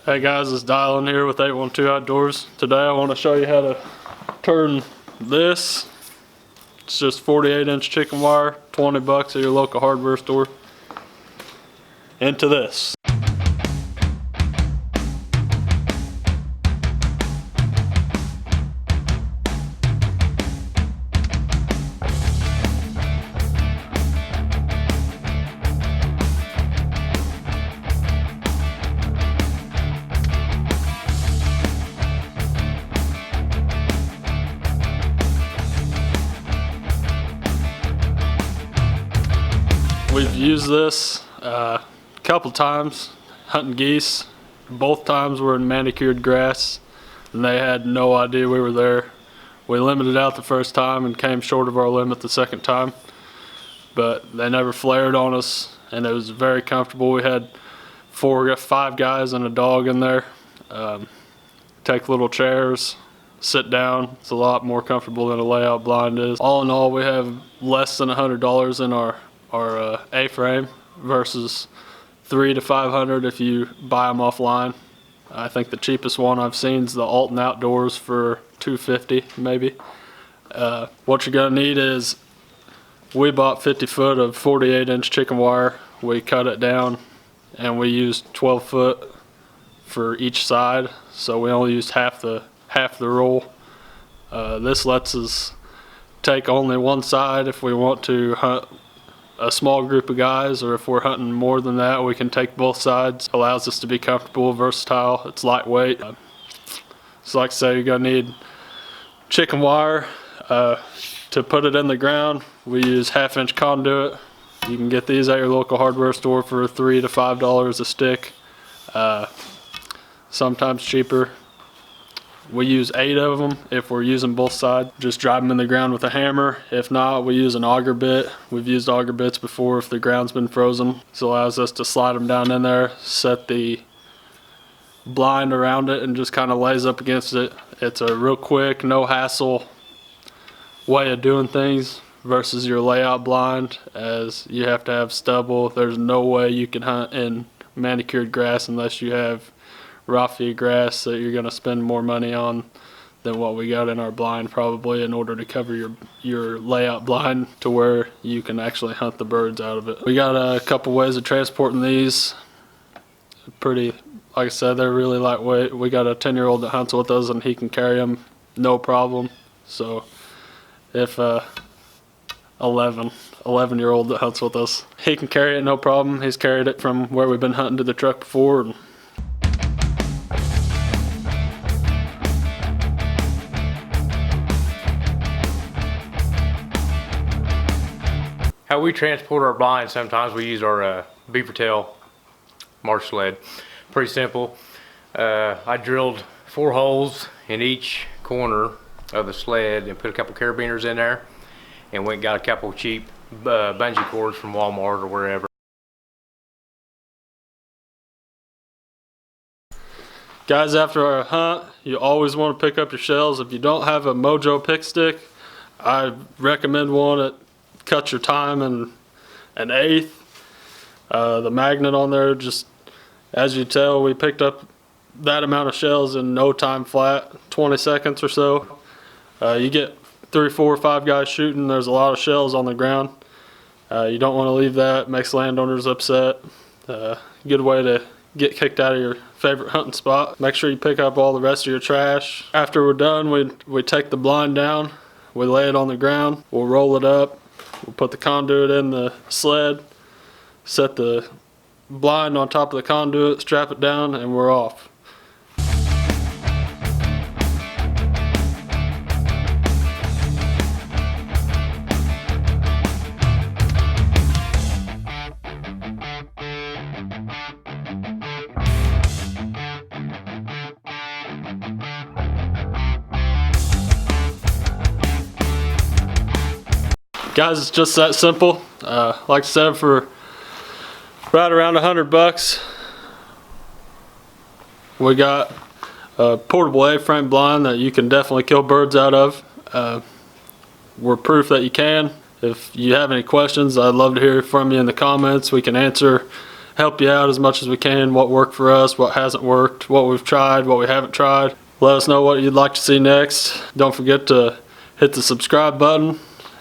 Hey guys, it's Dylan here with 812 Outdoors. Today I want to show you how to turn this. It's just 48-inch chicken wire, 20 bucks at your local hardware store, into this. We've used this a couple times hunting geese. Both times were in manicured grass and they had no idea we were there. We limited out the first time and came short of our limit the second time, but they never flared on us and it was very comfortable. We had 5 guys and a dog in there. Take little chairs, sit down. It's a lot more comfortable than a layout blind is. All in all, we have less than $100 in our A-frame versus $300 to $500 if you buy them offline. I think the cheapest one I've seen is the Alton Outdoors for $250 maybe. What you're gonna need is, we bought 50 foot of 48-inch chicken wire. We cut it down and we used 12 foot for each side, so we only used half the roll. This lets us take only one side if we want to hunt a small group of guys, or if we're hunting more than that, we can take both sides. Allows us to be comfortable, versatile, it's lightweight. So like I say, you're gonna need chicken wire. To put it in the ground, we use 1/2-inch conduit. You can get these at your local hardware store for $3 to $5 a stick, sometimes cheaper. We use 8 of them if we're using both sides. Just drive them in the ground with a hammer. If not, we use an auger bit. We've used auger bits before if the ground's been frozen. This allows us to slide them down in there, set the blind around it, and just kind of lays up against it. It's a real quick, no hassle way of doing things versus your layout blind, as you have to have stubble. There's no way you can hunt in manicured grass unless you have raffia grass that you're going to spend more money on than what we got in our blind, probably, in order to cover your layout blind to where you can actually hunt the birds out of it. We got a couple ways of transporting these. Pretty, like I said, they're really lightweight. We got a 10-year-old that hunts with us and he can carry them no problem. So if 11-year-old that hunts with us, he can carry it no problem. He's carried it from where we've been hunting to the truck before. And how we transport our blinds, sometimes we use our beaver tail marsh sled. Pretty simple. I drilled 4 holes in each corner of the sled and put a couple carabiners in there, and went and got a couple cheap bungee cords from Walmart or wherever. guys, after a hunt, you always want to pick up your shells. If you don't have a Mojo pick stick, I recommend one that cuts your time in an eighth. The magnet on there, just as you tell, we picked up that amount of shells in no time flat, 20 seconds or so. You get 3, 4, 5 guys shooting, there's a lot of shells on the ground. You don't want to leave that, makes landowners upset. Good way to get kicked out of your favorite hunting spot. Make sure you pick up all the rest of your trash. After we're done, we take the blind down, we lay it on the ground, we'll roll it up, we'll put the conduit in the sled, set the blind on top of the conduit, strap it down, and we're off. Guys, it's just that simple. Like I said, for right around $100, we got a portable A-frame blind that you can definitely kill birds out of. We're proof that you can. If you have any questions, I'd love to hear from you in the comments. We can answer help you out as much as we can, what worked for us, what hasn't worked, what we've tried, what we haven't tried. Let us know what you'd like to see next. Don't forget to hit the subscribe button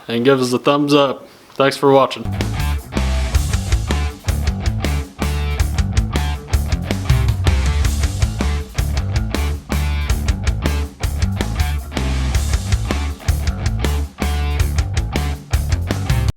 and give us a thumbs up. Thanks for watching.